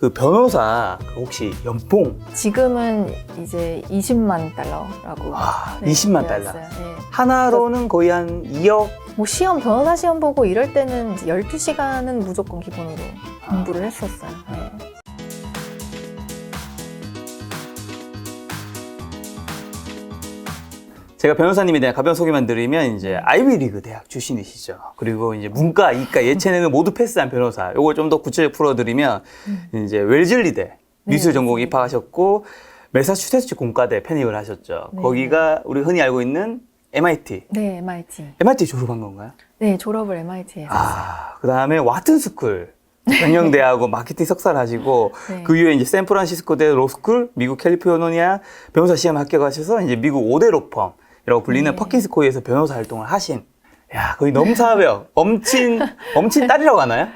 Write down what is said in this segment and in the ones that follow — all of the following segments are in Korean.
그 변호사 혹시 연봉 지금은 이제 20만 달러라고. 20만 달러. 되었어요. 네. 하나로는 거의 한 2억. 뭐 변호사 시험 보고 이럴 때는 이제 12시간은 무조건 기본으로 공부를 했었어요. 네. 제가 변호사님에 대한 가벼운 소개만 드리면 이제 아이비리그 대학 출신이시죠. 그리고 이제 문과, 이과, 예체능을 모두 패스한 변호사. 요걸 좀 더 구체적으로 풀어드리면 이제 웰즐리대 미술 전공 입학하셨고 매사추세츠 공과대 편입을 하셨죠. 네. 거기가 우리 흔히 알고 있는 MIT. 네, MIT. MIT 졸업한 건가요? 네, 졸업을 MIT에서 했어요. 그 다음에 와튼스쿨 경영대하고 마케팅 석사를 하시고 네. 그 이후에 이제 샌프란시스코대 로스쿨, 미국 캘리포니아 변호사 시험 합격하셔서 이제 미국 5대 로펌이라고 불리는 네. 퍼킨스 코리에서 변호사 활동을 하신. 야, 거의 넘사벽 엄친 딸이라고 하나요?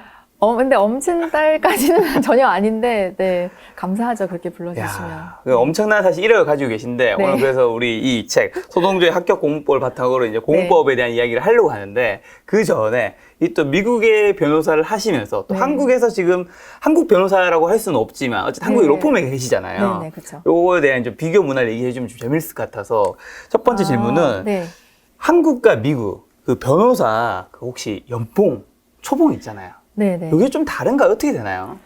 근데 엄친 딸까지는 전혀 아닌데, 네, 감사하죠. 그렇게 불러주시면. 야, 엄청난 사실 이력을 가지고 계신데 네. 오늘 그래서 우리 이 책 소동조의 합격 공법을 바탕으로 이제 공법에 대한 이야기를 하려고 하는데 그 전에 이 또 미국의 변호사를 하시면서 또 네. 한국에서 지금 한국 변호사라고 할 수는 없지만 어쨌든 한국의 네. 로펌에 계시잖아요. 네, 그렇죠. 요거에 대한 좀 비교 문화를 얘기해 주면 좀 재밌을 것 같아서 첫 번째 질문은 네. 한국과 미국 그 변호사 그 혹시 연봉 초봉 있잖아요. 네, 네. 이게 좀 다른가요? 어떻게 되나요?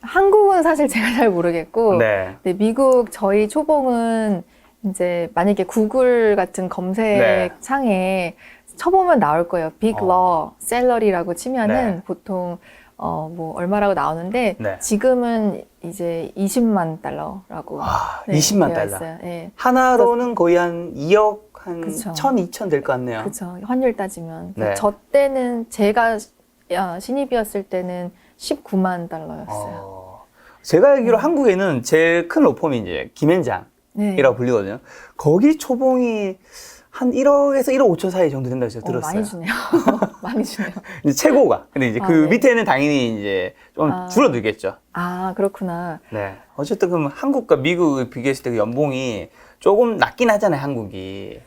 한국은 사실 제가 잘 모르겠고, 네. 네, 미국 저희 초봉은 이제 만약에 구글 같은 검색창에 쳐보면 나올 거예요. 빅 러 셀러리라고 치면은 네. 보통 뭐 얼마라고 나오는데 네. 지금은 이제 20만 달러라고 20만 되어 달러. 있어요. 네. 하나로는 거의 한 2억 한 그쵸. 1,000, 2천 될 것 같네요. 그렇죠. 환율 따지면. 네. 저 때는 제가 신입이었을 때는 19만 달러였어요. 제가 알기로 한국에는 제일 큰 로펌이 이제 김앤장이라고 네. 불리거든요. 거기 초봉이 한 1억에서 1억 5천 사이 정도 된다고 제가 들었어요. 많이 주네요. 많이 주네요. 이제 최고가. 근데 이제 그 네. 밑에는 당연히 이제 좀 줄어들겠죠. 아, 그렇구나. 네. 어쨌든 그럼 한국과 미국을 비교했을 때 그 연봉이 조금 낮긴 하잖아요, 한국이.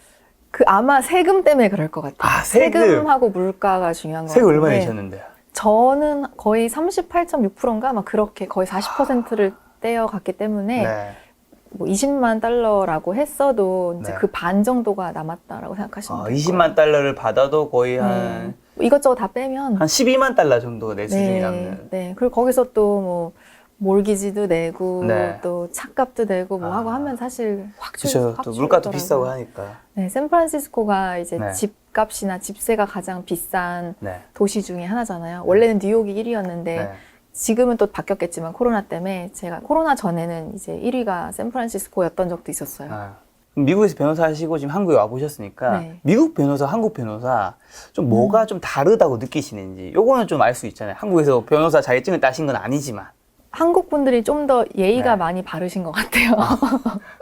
아마 세금 때문에 그럴 것 같아요. 세금. 세금하고 물가가 중요한 것 같아요. 세금 얼마 내셨는데요? 저는 거의 38.6%인가 막 그렇게 거의 40%를 떼어갔기 때문에 네. 뭐 20만 달러라고 했어도 이제 네. 그 반 정도가 남았다라고 생각하시면 돼요. 20만 달러를 받아도 거의 한 이것저것 다 빼면 12만 달러 정도 내 수준이 남는. 네. 그리고 거기서 또 뭐 몰기지도 내고 네. 또 차값도 내고 뭐 하고 하면 사실 그렇죠. 또 물가도 비싸고 하니까. 네, 샌프란시스코가 이제 네. 집값이나 집세가 가장 비싼 네. 도시 중에 하나잖아요. 원래는 뉴욕이 1위였는데 네. 지금은 또 바뀌었겠지만 코로나 때문에 제가 코로나 전에는 이제 1위가 샌프란시스코였던 적도 있었어요. 그럼 미국에서 변호사 하시고 지금 한국에 와 보셨으니까 네. 미국 변호사, 한국 변호사 좀 뭐가 좀 다르다고 느끼시는지 요거는 좀 알 수 있잖아요. 한국에서 변호사 자격증을 따신 건 아니지만. 한국 분들이 좀 더 예의가 네. 많이 바르신 것 같아요.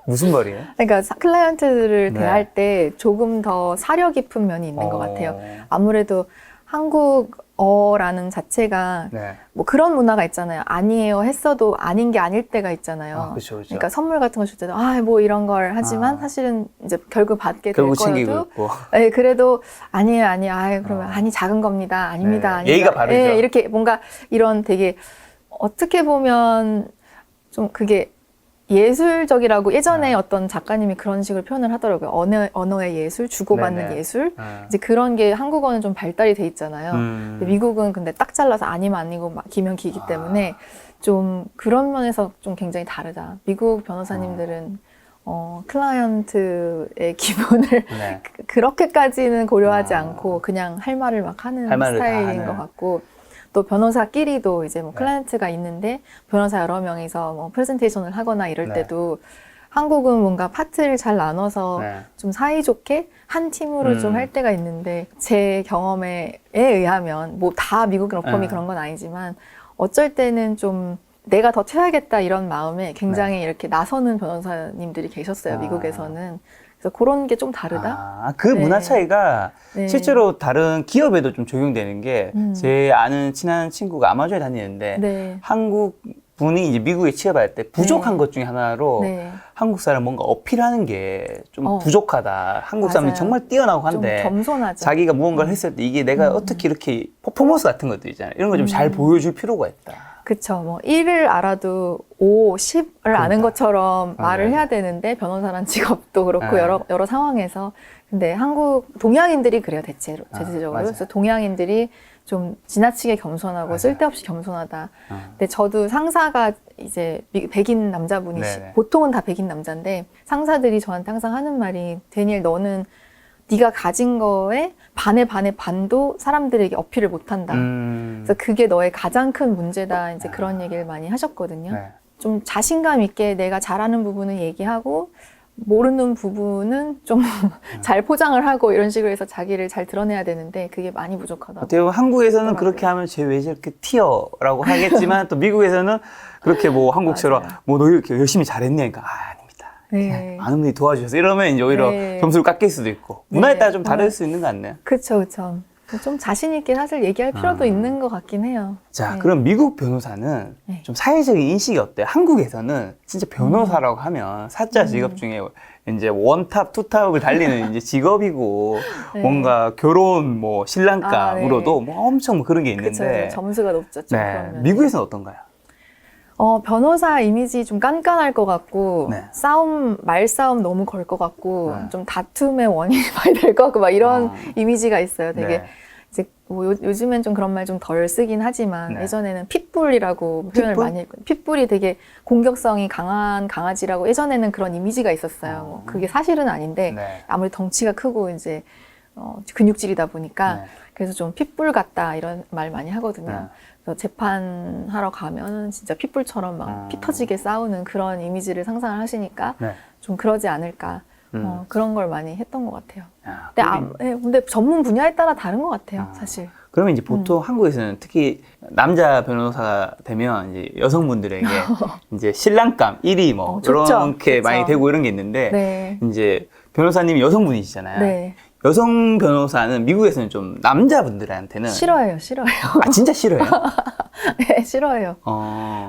무슨 말이에요? 그러니까 클라이언트를 네. 대할 때 조금 더 사려 깊은 면이 있는 것 같아요. 아무래도 한국어라는 자체가 네. 뭐 그런 문화가 있잖아요. 아니에요 했어도 아닌 게 아닐 때가 있잖아요. 그렇죠, 그렇죠. 그러니까 선물 같은 거 줄 때도 뭐 이런 걸 하지만 사실은 이제 결국 받게 될 결국 챙기고 거여도 있고. 네, 그래도 아니에요. 그러면 아니 작은 겁니다. 아닙니다. 네, 아닙니다. 예의가 바르죠. 네, 이렇게 뭔가 이런 되게 어떻게 보면 좀 그게 예술적이라고 예전에 어떤 작가님이 그런 식으로 표현을 하더라고요. 언어의 예술, 주고받는 네네. 예술. 이제 그런 게 한국어는 좀 발달이 돼 있잖아요. 근데 미국은 근데 딱 잘라서 아니면 아니고 막 기면 기기 때문에 좀 그런 면에서 좀 굉장히 다르다. 미국 변호사님들은 클라이언트의 기분을 네. 그렇게까지는 고려하지 않고 그냥 할 말을 막 하는 할 말을 다 스타일인 하는. 것 같고 또 변호사끼리도 이제 뭐 클라이언트가 있는데 변호사 여러 명이서 뭐 프레젠테이션을 하거나 이럴 네. 때도 한국은 뭔가 파트를 잘 나눠서 네. 좀 사이좋게 한 팀으로 좀 할 때가 있는데 제 경험에 의하면 뭐 다 미국 로펌이 그런 건 아니지만 어쩔 때는 좀 내가 더 튀어야겠다 이런 마음에 굉장히 이렇게 나서는 변호사님들이 계셨어요. 미국에서는. 그래서 그런 게 좀 다르다. 그 문화 차이가 네. 실제로 다른 기업에도 좀 적용되는 게 제 아는 친한 친구가 아마존에 다니는데 네. 한국 분이 이제 미국에 취업할 때 부족한 네. 것 중에 하나로 네. 한국 사람 뭔가 어필하는 게 좀 부족하다. 한국 맞아요. 사람이 정말 뛰어나고 한데 좀 겸손하죠. 자기가 무언가를 했을 때 이게 내가 어떻게 이렇게 퍼포먼스 같은 것들 있잖아요. 이런 거 좀 잘 보여줄 필요가 있다. 그쵸. 뭐 1을 알아도 5, 10을 아는 것처럼 말을 맞아요. 해야 되는데 변호사란 직업도 그렇고 네. 여러 상황에서 근데 한국 동양인들이 그래요 대체적으로. 맞아요. 그래서 동양인들이 좀 지나치게 겸손하고 맞아요. 쓸데없이 겸손하다. 근데 저도 상사가 이제 백인 남자분이시 네네. 보통은 다 백인 남자인데 상사들이 저한테 항상 하는 말이 데니엘 너는 네가 가진 거에 반의 반도 사람들에게 어필을 못한다. 그래서 그게 너의 가장 큰 문제다. 이제 그런 얘기를 많이 하셨거든요. 네. 좀 자신감 있게 내가 잘하는 부분은 얘기하고 모르는 부분은 좀 잘 포장을 하고 이런 식으로 해서 자기를 잘 드러내야 되는데 그게 많이 부족하다. 어떻게 보면 한국에서는 그렇더라고요. 그렇게 하면 쟤 왜 저렇게 튀어라고 하겠지만 또 미국에서는 그렇게 뭐 한국처럼 맞아요. 뭐 너 이렇게 열심히 잘했네. 그러니까 아닙니다. 네. 많은 분이 도와주셔서 이러면 이제 오히려 네. 점수를 깎일 수도 있고 문화에 네. 따라 좀 다를 수 있는 것 같네요. 그쵸. 좀 자신 있게 사실 얘기할 필요도 있는 것 같긴 해요. 자, 네. 그럼 미국 변호사는 네. 좀 사회적인 인식이 어때요? 한국에서는 진짜 변호사라고 하면 사자 직업 중에 이제 원탑, 투탑을 달리는 이제 직업이고 네. 뭔가 결혼, 뭐 신랑감으로도 네. 뭐 엄청 뭐 그런 게 그쵸. 있는데 점수가 높죠. 좀 네, 그러면. 미국에서는 어떤가요? 변호사 이미지 좀 깐깐할 것 같고, 네. 말싸움 너무 걸 것 같고, 네. 좀 다툼의 원인이 많이 될 것 같고, 막 이런 아. 이미지가 있어요. 되게, 네. 이제, 뭐 요즘엔 좀 그런 말 좀 덜 쓰긴 하지만, 네. 예전에는 핏불이라고 표현을 핏불? 많이 했거든요. 핏불이 되게 공격성이 강한 강아지라고 예전에는 그런 이미지가 있었어요. 뭐 그게 사실은 아닌데, 네. 아무리 덩치가 크고, 이제, 근육질이다 보니까, 네. 그래서 좀 핏불 같다, 이런 말 많이 하거든요. 네. 그래서 재판하러 가면 진짜 pitbull처럼 막 피 터지게 싸우는 그런 이미지를 상상을 하시니까 네. 좀 그러지 않을까 그런 걸 많이 했던 것 같아요. 아, 근데 전문 분야에 따라 다른 것 같아요, 사실. 그러면 이제 보통 한국에서는 특히 남자 변호사가 되면 이제 여성분들에게 이제 신랑감 1위 뭐 좋죠. 이렇게 좋죠. 많이 되고 이런 게 있는데 네. 이제 변호사님이 여성분이시잖아요. 네. 여성 변호사는 미국에서는 좀 남자분들한테는 싫어해요. 아 진짜 싫어요? 네, 싫어해요.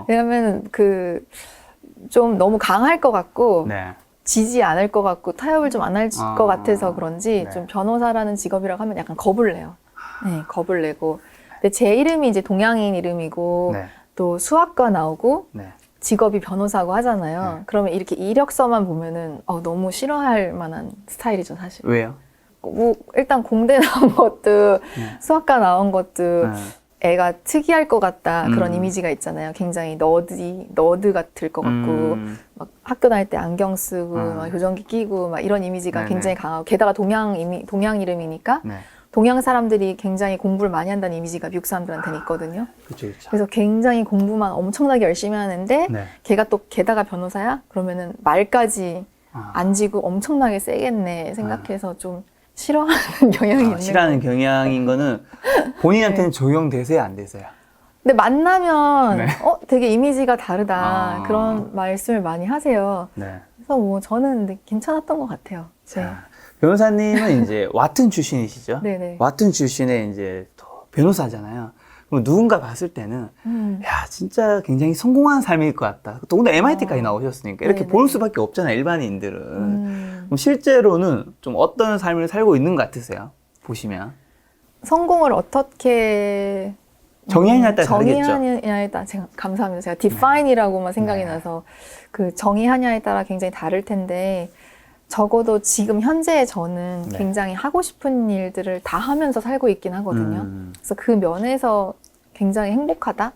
왜냐면 좀 너무 강할 것 같고 네. 지지 않을 것 같고 타협을 좀 안 할 것 같아서 그런지 네. 좀 변호사라는 직업이라고 하면 약간 겁을 내요. 네, 겁을 내고. 근데 제 이름이 이제 동양인 이름이고 네. 또 수학과 나오고 네. 직업이 변호사고 하잖아요. 네. 그러면 이렇게 이력서만 보면은 너무 싫어할 만한 스타일이죠, 사실. 왜요? 뭐 일단 공대 나온 것도 수학과 나온 것도 네. 애가 특이할 것 같다 그런 이미지가 있잖아요. 굉장히 너드 같을 것 같고 막 학교 다닐 때 안경 쓰고 막 교정기 끼고 막 이런 이미지가 네네. 굉장히 강하고 게다가 동양 이름이니까 네. 동양 사람들이 굉장히 공부를 많이 한다는 이미지가 미국 사람들한테는 있거든요. 그렇죠, 그렇죠. 그래서 굉장히 공부만 엄청나게 열심히 하는데 네. 걔가 또 게다가 변호사야? 그러면은 말까지 안 지고 엄청나게 세겠네 생각해서 좀 싫어하는 경향이 있는 싫어하는 거예요. 경향인 거는 본인한테는 적용되세요, 안 되세요? 근데 만나면 네. 되게 이미지가 다르다 아. 그런 말씀을 많이 하세요. 네. 그래서 뭐 저는 근데 괜찮았던 것 같아요. 네. 자, 변호사님은 이제 와튼 출신이시죠? 네네. 와튼 출신의 이제 또 변호사잖아요. 그럼 누군가 봤을 때는 야 진짜 굉장히 성공한 삶일 것 같다. 또 근데 MIT까지 나오셨으니까 이렇게 네네. 볼 수밖에 없잖아요, 일반인들은. 그럼 실제로는 좀 어떤 삶을 살고 있는 것 같으세요? 보시면 성공을 어떻게 정의하냐에 따라 다르겠죠. 정의하냐에 따라 제가 감사합니다. 제가 define이라고만 생각이 네. 나서 그 정의하냐에 따라 굉장히 다를 텐데 적어도 지금 현재의 저는 네. 굉장히 하고 싶은 일들을 다 하면서 살고 있긴 하거든요. 그래서 그 면에서 굉장히 행복하다.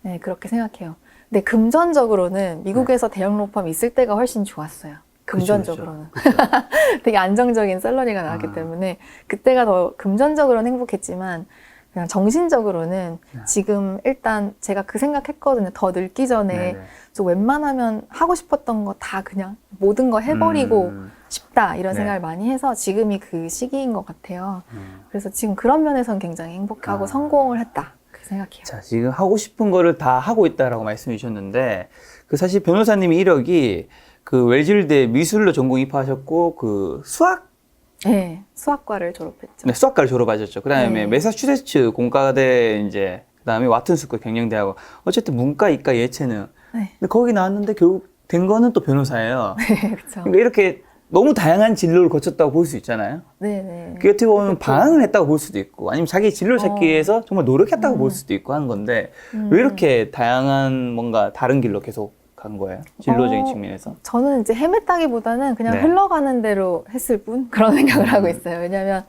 네, 그렇게 생각해요. 근데 금전적으로는 미국에서 대형 로펌 있을 때가 훨씬 좋았어요. 금전적으로는. 그쵸. 되게 안정적인 샐러리가 나왔기 때문에 그때가 더 금전적으로는 행복했지만 그냥 정신적으로는 지금 일단 제가 그 생각했거든요. 더 늙기 전에 네네. 좀 웬만하면 하고 싶었던 거 다 그냥 모든 거 해버리고 싶다 이런 네. 생각을 많이 해서 지금이 그 시기인 것 같아요. 그래서 지금 그런 면에서는 굉장히 행복하고 성공을 했다 그렇게 생각해요. 자, 지금 하고 싶은 거를 다 하고 있다라고 말씀해 주셨는데, 그 사실 변호사님의 이력이 그 웰즐대 미술로 전공 입학하셨고, 그 네, 수학과를 졸업했죠. 네, 수학과를 졸업하셨죠. 그 다음에 네. 매사추세츠 공과대 이제, 그 다음에 와튼스쿨 경영대하고, 어쨌든 문과, 이과, 예체능. 네, 근데 거기 나왔는데 결국 된 거는 또 변호사예요. 그렇죠. 그러니까 이렇게 너무 다양한 진로를 거쳤다고 볼 수 있잖아요. 네네. 그게 어떻게 보면 방황을 했다고 볼 수도 있고 아니면 자기 진로를 찾기 위해서 정말 노력했다고 볼 수도 있고 하는 건데 왜 이렇게 다양한 뭔가 다른 길로 계속 간 거예요? 진로적인 측면에서? 저는 이제 헤맸다기보다는 그냥 네. 흘러가는 대로 했을 뿐 그런 생각을 하고 있어요. 왜냐하면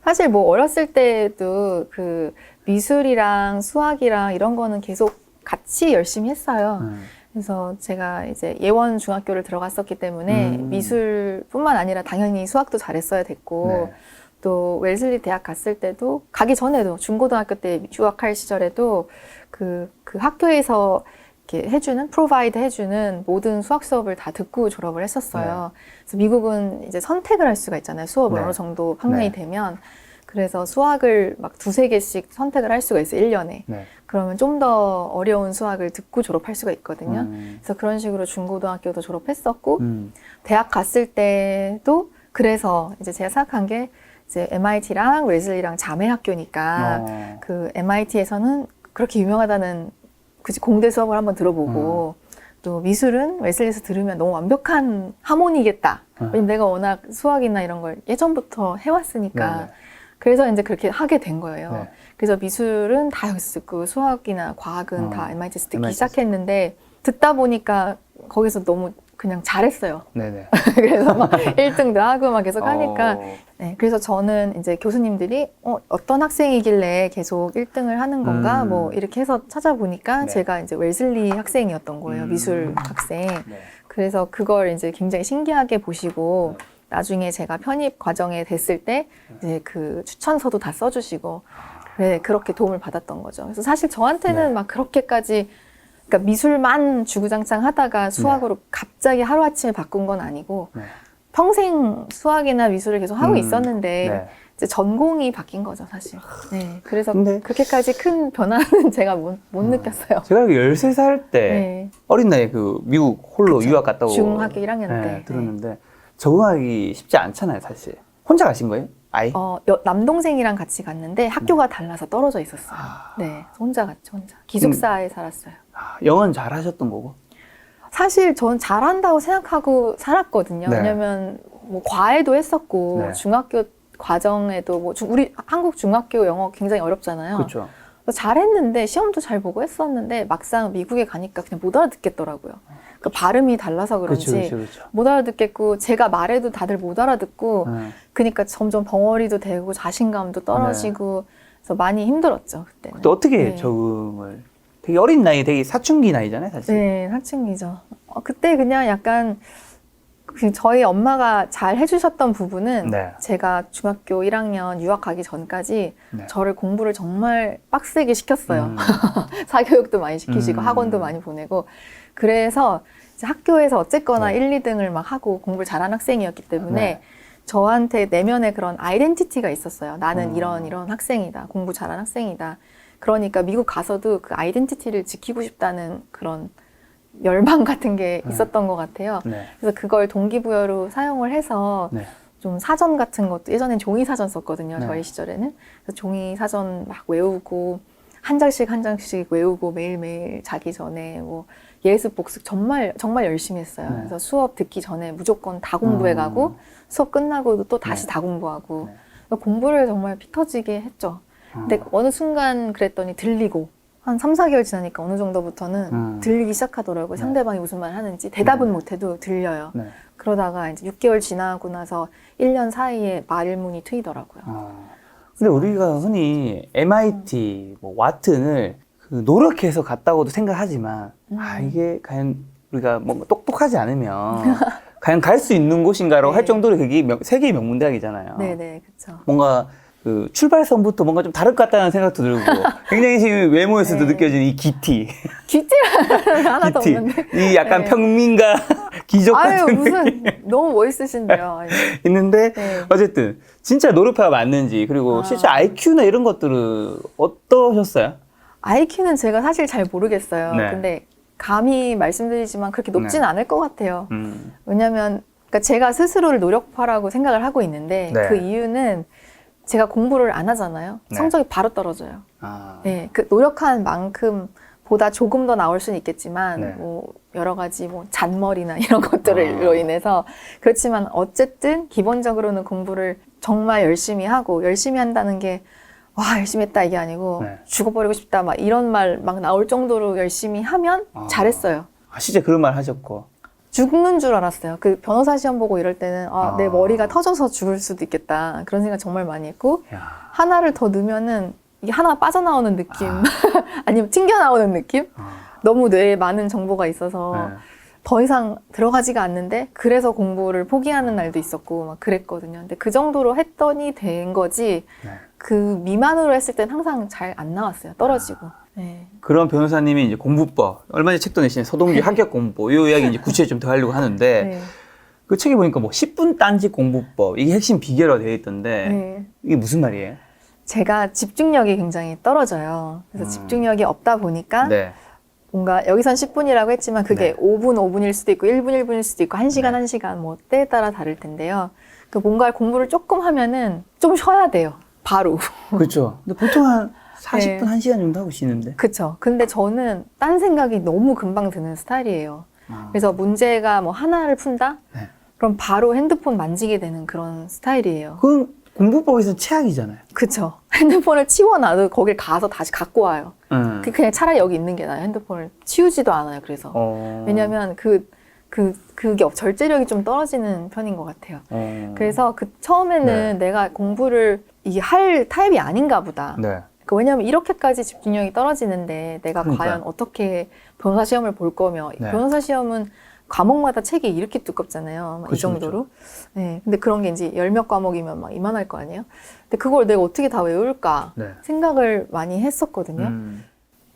사실 뭐 어렸을 때도 그 미술이랑 수학이랑 이런 거는 계속 같이 열심히 했어요. 그래서 제가 이제 예원 중학교를 들어갔었기 때문에 미술뿐만 아니라 당연히 수학도 잘했어야 됐고 네. 또 웰슬리 대학 갔을 때도 가기 전에도 중고등학교 때 유학할 시절에도 그 학교에서 이렇게 프로바이드 해주는 모든 수학 수업을 다 듣고 졸업을 했었어요. 그래서 미국은 이제 선택을 할 수가 있잖아요. 수업을 네. 어느 정도 학년이 네. 되면. 그래서 수학을 막 2-3개씩 선택을 할 수가 있어요. 1년에. 네. 그러면 좀 더 어려운 수학을 듣고 졸업할 수가 있거든요. 그래서 그런 식으로 중고등학교도 졸업했었고 대학 갔을 때도 그래서 이제 제가 생각한 게 이제 MIT랑 웨슬리랑 자매 학교니까 그 MIT에서는 그렇게 유명하다는 그치 공대 수업을 한번 들어보고 또 미술은 웨슬리에서 들으면 너무 완벽한 하모니겠다. 왜냐면 내가 워낙 수학이나 이런 걸 예전부터 해왔으니까. 네네. 그래서 이제 그렇게 하게 된 거예요. 네. 그래서 미술은 다 여기서 듣고 수학이나 과학은 다 MIT에서 듣기 MIT 에서. 시작했는데 듣다 보니까 거기서 너무 그냥 잘했어요. 네네. 그래서 막 1등도 하고 막 계속 하니까 어. 네, 그래서 저는 이제 교수님들이 어떤 학생이길래 계속 1등을 하는 건가 뭐 이렇게 해서 찾아보니까 네. 제가 이제 웰슬리 학생이었던 거예요. 미술 학생. 네. 그래서 그걸 이제 굉장히 신기하게 보시고 나중에 제가 편입 과정에 됐을 때 이제 그 추천서도 다 써주시고 그렇게 도움을 받았던 거죠. 그래서 사실 저한테는 네. 막 그렇게까지 그러니까 미술만 주구장창 하다가 수학으로 갑자기 하루아침에 바꾼 건 아니고 네. 평생 수학이나 미술을 계속 하고 있었는데 네. 이제 전공이 바뀐 거죠, 사실. 네, 그래서 근데- 그렇게까지 큰 변화는 제가 못 느꼈어요. 제가 13살 때 네. 어린 나이에 그 미국 홀로 그쵸. 유학 갔다고 중학교 1학년 때. 네, 들었는데 적응하기 쉽지 않잖아요, 사실. 혼자 가신 거예요? 아이? 남동생이랑 같이 갔는데 학교가 달라서 떨어져 있었어요. 네, 혼자 갔죠, 혼자. 기숙사에 살았어요. 영어는 잘 하셨던 거고? 사실 전 잘한다고 생각하고 살았거든요. 네. 왜냐면 뭐 과외도 했었고 네. 중학교 과정에도 뭐 우리 한국 중학교 영어 굉장히 어렵잖아요. 그렇죠. 그래서 잘했는데 시험도 잘 보고 했었는데 막상 미국에 가니까 그냥 못 알아듣겠더라고요. 그 발음이 달라서 그런지 그렇죠. 못 알아듣겠고 제가 말해도 다들 못 알아듣고 네. 그러니까 점점 벙어리도 되고 자신감도 떨어지고 그래서 많이 힘들었죠 그때는. 그때 어떻게 네. 적응을? 되게 어린 나이, 되게 사춘기 나이잖아요, 사실. 네, 사춘기죠. 그때 그냥 약간 저희 엄마가 잘 해주셨던 부분은 네. 제가 중학교 1학년 유학 가기 전까지 네. 저를 공부를 정말 빡세게 시켰어요. 사교육도 많이 시키시고 음. 학원도 많이 보내고 그래서 이제 학교에서 어쨌거나 네. 1, 2등을 막 하고 공부를 잘하는 학생이었기 때문에 네. 저한테 내면에 그런 아이덴티티가 있었어요. 나는 이런 학생이다. 공부 잘하는 학생이다. 그러니까 미국 가서도 그 아이덴티티를 지키고 싶다는 그런 열망 같은 게 있었던 것 같아요. 네. 그래서 그걸 동기부여로 사용을 해서 네. 좀 사전 같은 것도 예전엔 종이 사전 썼거든요. 네. 저희 시절에는. 그래서 종이 사전 막 외우고 한 장씩 한 장씩 외우고 매일매일 자기 전에 뭐 예습 복습 정말 열심히 했어요. 네. 그래서 수업 듣기 전에 무조건 다 공부해 가고 수업 끝나고도 또 다시 네. 다 공부하고 네. 그러니까 공부를 정말 피 터지게 했죠. 근데 어느 순간 그랬더니 들리고 한 3-4개월 지나니까 어느 정도부터는 들리기 시작하더라고요. 네. 상대방이 무슨 말 하는지 대답은 네. 못해도 들려요. 네. 그러다가 이제 6개월 지나고 나서 1년 사이에 말문이 트이더라고요. 근데 우리가 흔히 MIT, 뭐 와튼을 그 노력해서 갔다고도 생각하지만 이게 과연 우리가 뭔가 똑똑하지 않으면 과연 갈 수 있는 곳인가라고 네. 할 정도로 그게 세계의 명문대학이잖아요. 네네, 그렇죠. 뭔가 그 출발선부터 뭔가 좀 다를 것 같다는 생각도 들고 굉장히 지금 외모에서도 네. 느껴지는 이 기티. 기티는 하나도 기티. 없는데. 이 약간 네. 평민가 기적 아유, 같은 무슨 느낌 너무 멋있으신데요. 아유. 있는데 네. 어쨌든 진짜 노력파가 맞는지 그리고 실제 IQ나 이런 것들은 어떠셨어요? IQ는 제가 사실 잘 모르겠어요. 네. 근데 감히 말씀드리지만 그렇게 높진 네. 않을 것 같아요. 왜냐면 그러니까 제가 스스로를 노력파라고 생각을 하고 있는데 네. 그 이유는 제가 공부를 안 하잖아요. 네. 성적이 바로 떨어져요. 아, 네, 그 노력한 만큼 보다 조금 더 나올 수는 있겠지만 네. 뭐 여러 가지 뭐 잔머리나 이런 것들로 인해서 그렇지만 어쨌든 기본적으로는 공부를 정말 열심히 하고 열심히 한다는 게 와 열심히 했다 이게 아니고 네. 죽어버리고 싶다 막 이런 말 막 나올 정도로 열심히 하면 잘했어요. 진짜 그런 말 하셨고. 죽는 줄 알았어요. 그 변호사 시험 보고 이럴 때는 내 머리가 터져서 죽을 수도 있겠다 그런 생각 정말 많이 했고 야. 하나를 더 넣으면은 이게 하나 빠져나오는 느낌 아니면 튕겨나오는 느낌? 너무 뇌에 많은 정보가 있어서 네. 더 이상 들어가지가 않는데 그래서 공부를 포기하는 날도 있었고 막 그랬거든요. 근데 그 정도로 했더니 된 거지 네. 그 미만으로 했을 땐 항상 잘 안 나왔어요. 떨어지고. 네. 그런 변호사님이 이제 공부법, 얼마 전에 책도 내신 서동주 합격 공부법, 이 이야기 이제 구체적으로 좀 더 하려고 하는데, 네. 그 책에 보니까 뭐 10분 딴지 공부법, 이게 핵심 비결로 되어 있던데, 네. 이게 무슨 말이에요? 제가 집중력이 굉장히 떨어져요. 그래서 집중력이 없다 보니까 네. 뭔가 여기선 10분이라고 했지만 그게 네. 5분, 5분일 수도 있고 1분, 1분일 수도 있고 1시간, 1시간 뭐 때에 따라 다를 텐데요. 그 뭔가 공부를 조금 하면은 좀 쉬어야 돼요. 바로. 그렇죠. 근데 보통 한 40분, 네. 1시간 정도 하고 쉬는데. 그쵸. 근데 저는 딴 생각이 너무 금방 드는 스타일이에요. 그래서 문제가 뭐 하나를 푼다? 네. 그럼 바로 핸드폰 만지게 되는 그런 스타일이에요. 그건 공부법에서 최악이잖아요. 그쵸. 핸드폰을 치워놔도 거길 가서 다시 갖고 와요. 그냥 차라리 여기 있는 게 나아요. 핸드폰을 치우지도 않아요. 그래서. 왜냐면 그게 절제력이 좀 떨어지는 편인 것 같아요. 그래서 처음에는 내가 공부를 이게 할 타입이 아닌가 보다. 네. 왜냐면 이렇게까지 집중력이 떨어지는데 내가 그러니까요. 과연 어떻게 변호사 시험을 볼 거며 네. 변호사 시험은 과목마다 책이 이렇게 두껍잖아요. 이 그렇죠, 정도로. 네. 근데 그런 게 이제 10몇 과목이면 막 이만할 거 아니에요. 근데 그걸 내가 어떻게 다 외울까 네. 생각을 많이 했었거든요.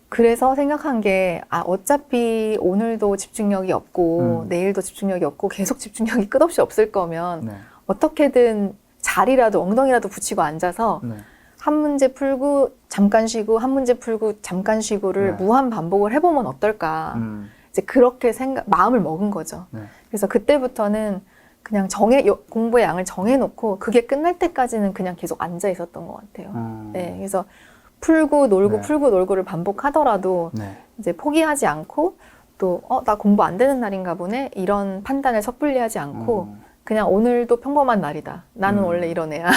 그래서 생각한 게 어차피 오늘도 집중력이 없고 내일도 집중력이 없고 계속 집중력이 끝없이 없을 거면 네. 어떻게든 자리라도 엉덩이라도 붙이고 앉아서 네. 한 문제 풀고 잠깐 쉬고 한 문제 풀고 잠깐 쉬고를 네. 무한 반복을 해보면 어떨까. 이제 그렇게 마음을 먹은 거죠. 네. 그래서 그때부터는 그냥 공부의 양을 정해놓고 그게 끝날 때까지는 그냥 계속 앉아 있었던 것 같아요. 네, 그래서 풀고 놀고 네. 풀고 놀고를 반복하더라도 네. 이제 포기하지 않고 또 나 공부 안 되는 날인가 보네 이런 판단을 섣불리 하지 않고 그냥 오늘도 평범한 날이다. 나는 원래 이런 애야.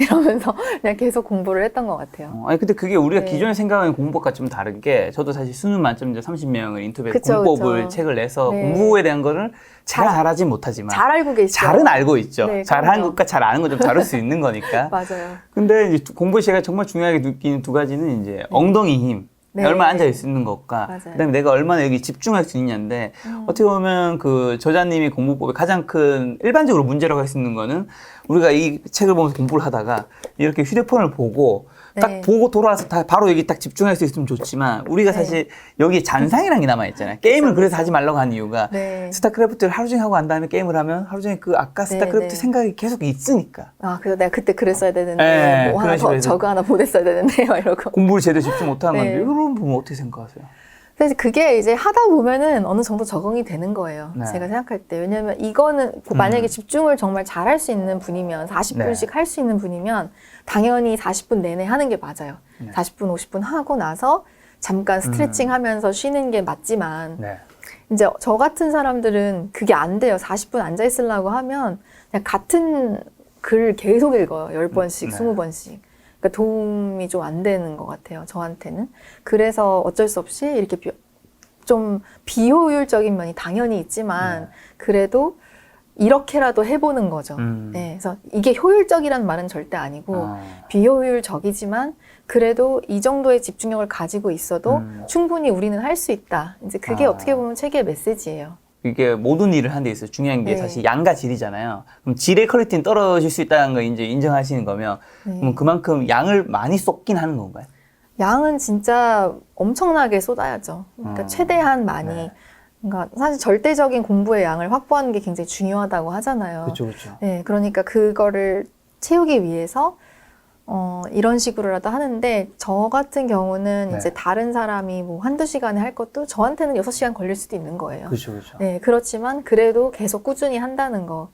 이러면서 그냥 계속 공부를 했던 것 같아요. 아니 근데 그게 우리가 네. 기존에 생각하는 공부법과 좀 다른 게 저도 사실 수능 만점자 30명을 인터뷰해서 그쵸, 공부법을 그쵸. 책을 내서 네. 공부에 대한 거를 잘하진 못하지만 잘 알고 계시죠? 잘은 알고 있죠. 네, 잘하는 그럼요. 것과 잘 아는 건 좀 다를 수 있는 거니까. 맞아요. 근데 이제 공부에 제가 정말 중요하게 느끼는 두 가지는 이제 엉덩이 힘. 네. 얼마나 앉아 있는 것과 맞아요. 그다음에 내가 얼마나 여기 집중할 수 있냐인데 어떻게 보면 그 저자님이 공부법의 가장 큰 일반적으로 문제라고 할 수 있는 거는 우리가 이 책을 보면서 공부를 하다가 이렇게 휴대폰을 보고 딱 네. 보고 돌아와서 다 바로 여기 딱 집중할 수 있으면 좋지만 우리가 네. 사실 여기에 잔상이라는 게 남아있잖아요. 게임을 그래서 하지 말라고 한 이유가 네. 스타크래프트를 하루 종일 하고 난 다음에 게임을 하면 하루 종일 그 아까 스타크래프트 네. 생각이 계속 있으니까 그래서 내가 그때 그랬어야 되는데 네, 뭐 그런 하나 식으로 더 해서. 저거 하나 보냈어야 되는데 막 이러고. 공부를 제대로 집중 못하는 네. 건데 이런 부분 어떻게 생각하세요? 그래서 그게 이제 하다 보면은 어느 정도 적응이 되는 거예요. 네. 제가 생각할 때. 왜냐면 이거는 만약에 집중을 정말 잘 할 수 있는 분이면 40분씩 할 수 있는 분이면 당연히 40분 내내 하는 게 맞아요. 네. 40분, 50분 하고 나서 잠깐 스트레칭 하면서 쉬는 게 맞지만 네. 이제 저 같은 사람들은 그게 안 돼요. 40분 앉아 있으려고 하면 그냥 같은 글을 계속 읽어요. 10번씩, 네. 20번씩. 그러니까 도움이 좀 안 되는 것 같아요. 저한테는. 그래서 어쩔 수 없이 이렇게 좀 비효율적인 면이 당연히 있지만 그래도 이렇게라도 해보는 거죠. 네, 그래서 이게 효율적이란 말은 절대 아니고 비효율적이지만 그래도 이 정도의 집중력을 가지고 있어도 충분히 우리는 할 수 있다. 이제 그게 어떻게 보면 책의 메시지예요. 이게 모든 일을 하는 데 있어서 중요한 게 네. 사실 양과 질이잖아요. 그럼 질의 퀄리티는 떨어질 수 있다는 걸 이제 인정하시는 거면 그럼 그만큼 양을 많이 쏟긴 하는 건가요? 양은 진짜 엄청나게 쏟아야죠. 그러니까 최대한 많이. 네. 그러니까 사실 절대적인 공부의 양을 확보하는 게 굉장히 중요하다고 하잖아요. 그렇죠, 그렇죠. 네, 그러니까 그거를 채우기 위해서 이런 식으로라도 하는데 저 같은 경우는 네. 이제 다른 사람이 뭐 한두 시간에 할 것도 저한테는 6시간 걸릴 수도 있는 거예요. 그렇죠, 그렇죠. 네, 그렇지만 그래도 계속 꾸준히 한다는 거.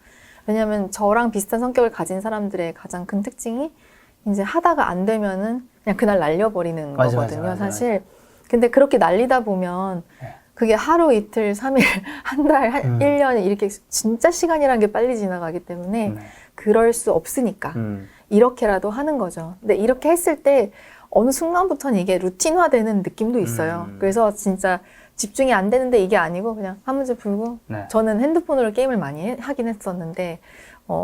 왜냐하면 저랑 비슷한 성격을 가진 사람들의 가장 큰 특징이 이제 하다가 안 되면은 그냥 그날 날려버리는 맞아, 거거든요. 맞아, 맞아, 사실 근데 그렇게 날리다 보면 네. 그게 하루, 이틀, 3일, 한 달, 1년 이렇게 진짜 시간이란 게 빨리 지나가기 때문에 네. 그럴 수 없으니까 이렇게라도 하는 거죠. 근데 이렇게 했을 때 어느 순간부터는 이게 루틴화되는 느낌도 있어요. 그래서 진짜 집중이 안 되는데 이게 아니고 그냥 한 문제 풀고 네. 저는 핸드폰으로 게임을 많이 하긴 했었는데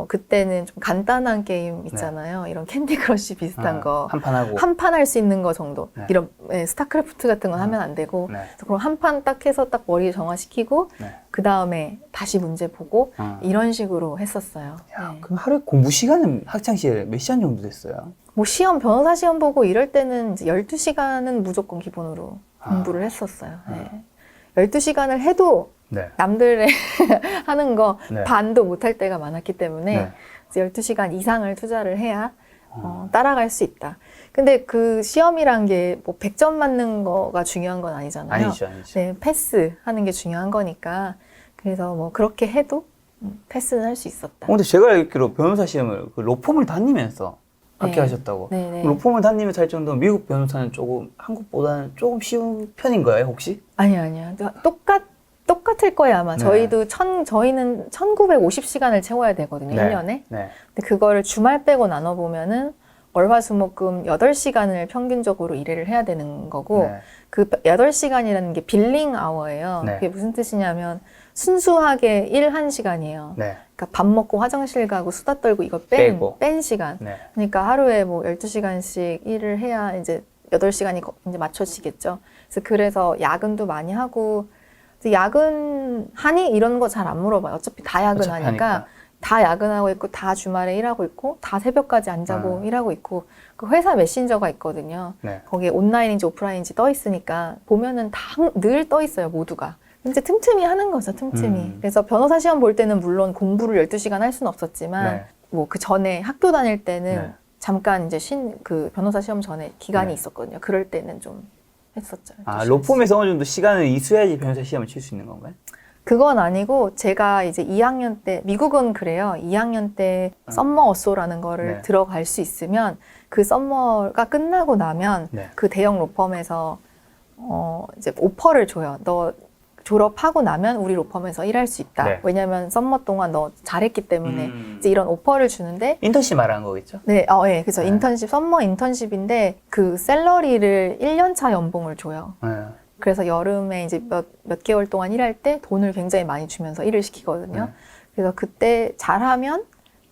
그때는 좀 간단한 게임 있잖아요. 이런 캔디 크러쉬 비슷한 거. 한 판 하고. 한 판 할 수 있는 거 정도. 네. 이런 스타크래프트 같은 건 하면 안 되고. 네. 그래서 그럼 한 판 딱 해서 딱 머리 정화시키고 네. 그 다음에 다시 문제 보고 이런 식으로 했었어요. 야, 네. 그럼 하루에 공부 시간은 학창 시절에 몇 시간 정도 됐어요? 뭐 변호사 시험 보고 이럴 때는 이제 12시간은 무조건 기본으로 공부를 했었어요. 네. 12시간을 해도 네. 남들의 하는 거 네. 반도 못할 때가 많았기 때문에 네. 이제 12시간 이상을 투자를 해야 따라갈 수 있다. 근데 그 시험이란 게 뭐 100점 맞는 거가 중요한 건 아니잖아요. 아니죠. 네, 패스하는 게 중요한 거니까. 그래서 뭐 그렇게 해도 패스는 할 수 있었다. 근데 제가 알기로 변호사 시험을 그 로펌을 다니면서 그렇게 네. 하셨다고. 네네. 로펌을 다니면서 할 정도면 미국 변호사는 조금 한국보다는 조금 쉬운 편인 거예요, 혹시? 아니야. 똑같을 거예요, 아마. 네. 저희는 1950시간을 채워야 되거든요, 네. 1년에. 네. 근데 그거를 주말 빼고 나눠보면은 월화수목금 8시간을 평균적으로 일을 해야 되는 거고, 네. 그 8시간이라는 게 빌링 아워예요. 네. 그게 무슨 뜻이냐면 순수하게 일 1시간이에요. 네. 그러니까 밥 먹고 화장실 가고 수다 떨고 이거 빼고. 뺀 시간. 네. 그러니까 하루에 뭐 12시간씩 일을 해야 이제 8시간이 이제 맞춰지겠죠. 그래서 야근도 많이 하고, 야근하니? 이런 거 잘 안 물어봐요. 어차피 다 야근하니까. 다 야근하고 있고, 다 주말에 일하고 있고, 다 새벽까지 안 자고 일하고 있고, 그 회사 메신저가 있거든요. 네. 거기에 온라인인지 오프라인인지 떠 있으니까, 보면은 다 늘 떠 있어요, 모두가. 이제 틈틈이 하는 거죠, 틈틈이. 그래서 변호사 시험 볼 때는 물론 공부를 12시간 할 수는 없었지만, 네. 뭐 그 전에 학교 다닐 때는 네. 잠깐 이제 그 변호사 시험 전에 기간이 네. 있었거든요. 그럴 때는 좀 했었죠. 아, 로펌에서 어느 정도 시간을 이수해야지 변호사 시험을 칠 수 있는 건가요? 그건 아니고 제가 이제 2학년 때 미국은 그래요. 2학년 때 썸머 어소라는 거를 네. 들어갈 수 있으면 그 썸머가 끝나고 나면 네. 그 대형 로펌에서 이제 오퍼를 줘요. 너 졸업하고 나면 우리 로펌에서 일할 수 있다. 네. 왜냐면 썸머 동안 너 잘했기 때문에 이제 이런 오퍼를 주는데 인턴십 말하는 거겠죠? 네, 예, 그래서 네. 인턴십, 썸머 인턴십인데 그 샐러리를 1년차 연봉을 줘요. 네. 그래서 여름에 이제 몇 개월 동안 일할 때 돈을 굉장히 많이 주면서 일을 시키거든요. 네. 그래서 그때 잘하면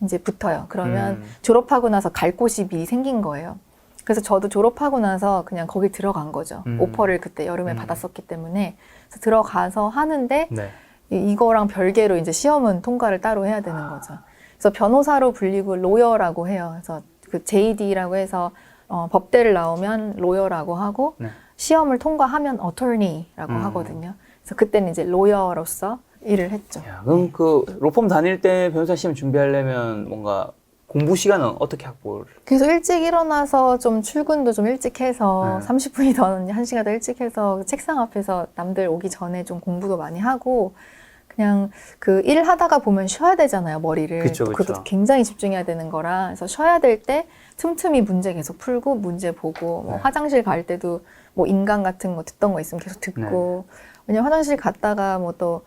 이제 붙어요. 그러면 졸업하고 나서 갈 곳이 미리 생긴 거예요. 그래서 저도 졸업하고 나서 그냥 거기 들어간 거죠. 오퍼를 그때 여름에 받았었기 때문에. 그래서 들어가서 하는데 네. 이거랑 별개로 이제 시험은 통과를 따로 해야 되는 거죠. 그래서 변호사로 불리고 로여라고 해요. 그래서 그 JD라고 해서 법대를 나오면 로여라고 하고 네. 시험을 통과하면 어토니라고 하거든요. 그래서 그때는 이제 로여로서 일을 했죠. 야, 그럼 그 로펌 다닐 때 변호사 시험 준비하려면 뭔가 공부 시간은 어떻게 확보를? 그래서 일찍 일어나서 좀 출근도 좀 일찍 해서 네. 30분이 더 1시간 더 일찍 해서 책상 앞에서 남들 오기 전에 좀 공부도 많이 하고 그냥 그 일 하다가 보면 쉬어야 되잖아요, 머리를. 그쵸, 또 그쵸. 그것도 굉장히 집중해야 되는 거라. 그래서 쉬어야 될 때 틈틈이 문제 계속 풀고 문제 보고 뭐 네. 화장실 갈 때도 뭐 인강 같은 거 듣던 거 있으면 계속 듣고 왜냐면 화장실 갔다가 뭐 또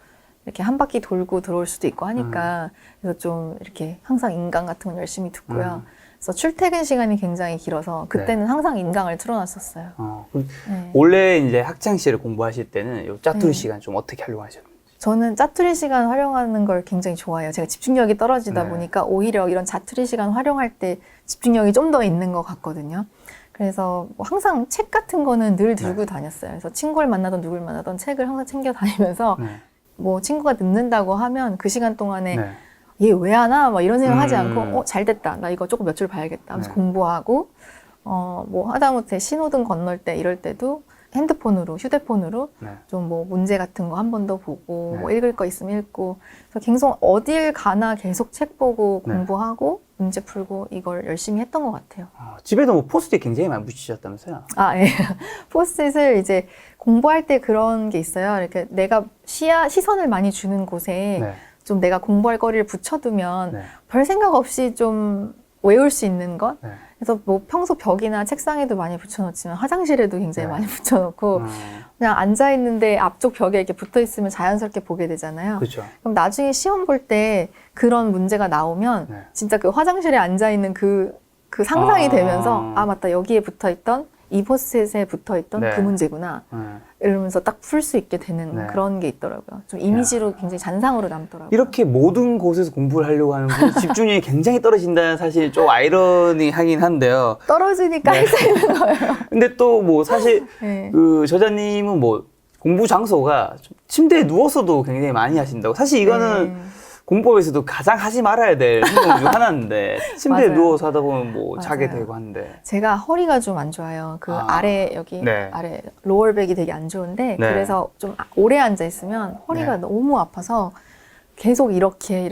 이렇게 한 바퀴 돌고 들어올 수도 있고 하니까 그래서 좀 이렇게 항상 인강 같은 건 열심히 듣고요. 그래서 출퇴근 시간이 굉장히 길어서 그때는 항상 인강을 틀어놨었어요. 그럼 네. 원래 이제 학창 시절에 공부하실 때는 요 짜투리 네. 시간 좀 어떻게 활용하셨나요? 저는 짜투리 시간 활용하는 걸 굉장히 좋아해요. 제가 집중력이 떨어지다 네. 보니까 오히려 이런 짜투리 시간 활용할 때 집중력이 좀 더 있는 것 같거든요. 그래서 뭐 항상 책 같은 거는 늘 들고 다녔어요. 그래서 친구를 만나던 누굴 만나던 책을 항상 챙겨 다니면서 네. 뭐 친구가 늦는다고 하면 그 시간 동안에 네. 얘 왜 안 와? 막 이런 생각 하지 않고 잘 됐다. 나 이거 조금 몇 줄 봐야겠다 하면서 네. 공부하고 뭐 하다못해 신호등 건널 때 이럴 때도 핸드폰으로 휴대폰으로 네. 좀 뭐 문제 같은 거 한 번 더 보고 네. 뭐 읽을 거 있으면 읽고 그래서 계속 어딜 가나 계속 책 보고 네. 공부하고 문제 풀고 이걸 열심히 했던 것 같아요. 집에도 뭐 포스트잇 굉장히 많이 붙이셨다면서요? 아, 예. 포스트잇을 이제 공부할 때 그런 게 있어요. 이렇게 내가 시선을 많이 주는 곳에 네. 좀 내가 공부할 거리를 붙여두면 네. 별 생각 없이 좀 외울 수 있는 것. 네. 그래서 뭐 평소 벽이나 책상에도 많이 붙여놓지만 화장실에도 굉장히 네. 많이 붙여놓고 그냥 앉아 있는데 앞쪽 벽에 이렇게 붙어 있으면 자연스럽게 보게 되잖아요. 그렇죠. 그럼 나중에 시험 볼 때 그런 문제가 나오면 네. 진짜 그 화장실에 앉아 있는 그 상상이 아. 되면서 아 맞다 여기에 붙어 있던 이 포스트잇에 붙어 있던 네. 그 문제구나 이러면서 딱 풀 수 있게 되는 네. 그런 게 있더라고요. 좀 이미지로 굉장히 잔상으로 남더라고요. 이렇게 모든 곳에서 공부를 하려고 하는 분 집중력이 굉장히 떨어진다는 사실이 좀 아이러니하긴 한데요. 떨어지니까 할 수 있는 거예요. 근데 또 뭐 사실 네. 그 저자님은 뭐 공부 장소가 좀 침대에 누워서도 굉장히 많이 하신다고. 사실 이거는 네. 공법에서도 가장 하지 말아야 될 행동 중 하나인데 침대에 맞아요. 누워서 하다 보면 뭐 맞아요. 자게 되고 한데. 제가 허리가 좀 안 좋아요. 그 아. 아래 여기 네. 아래 로어백이 되게 안 좋은데 네. 그래서 좀 오래 앉아 있으면 허리가 네. 너무 아파서 계속 이렇게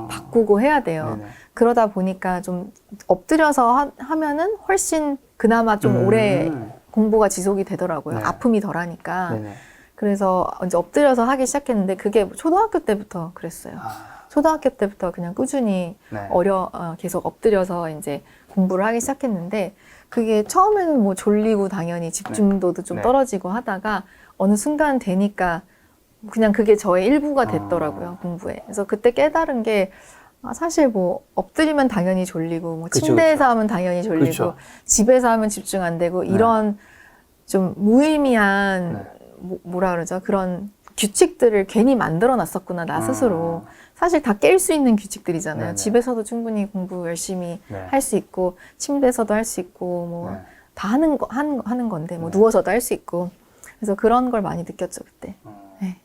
바꾸고 해야 돼요. 네네. 그러다 보니까 좀 엎드려서 하면은 훨씬 그나마 좀 오래 공부가 지속이 되더라고요. 네. 아픔이 덜하니까. 네네. 그래서 이제 엎드려서 하기 시작했는데 그게 초등학교 때부터 그랬어요. 아, 초등학교 때부터 그냥 꾸준히 네. 계속 엎드려서 이제 공부를 하기 시작했는데 그게 처음에는 뭐 졸리고 당연히 집중도도 좀 네. 떨어지고 하다가 어느 순간 되니까 그냥 그게 저의 일부가 됐더라고요, 공부에. 그래서 그때 깨달은 게 사실 뭐 엎드리면 당연히 졸리고 뭐 그쵸, 침대에서 그쵸. 하면 당연히 졸리고 그쵸. 집에서 하면 집중 안 되고 이런 좀 무의미한 네. 뭐라 그러죠? 그런 규칙들을 괜히 만들어 놨었구나, 나 스스로. 사실 다 깰 수 있는 규칙들이잖아요. 네네. 집에서도 충분히 공부 열심히 네. 할 수 있고, 침대에서도 할 수 있고, 뭐, 네. 다 하는 건데, 뭐, 네. 누워서도 할 수 있고. 그래서 그런 걸 많이 느꼈죠, 그때. 네.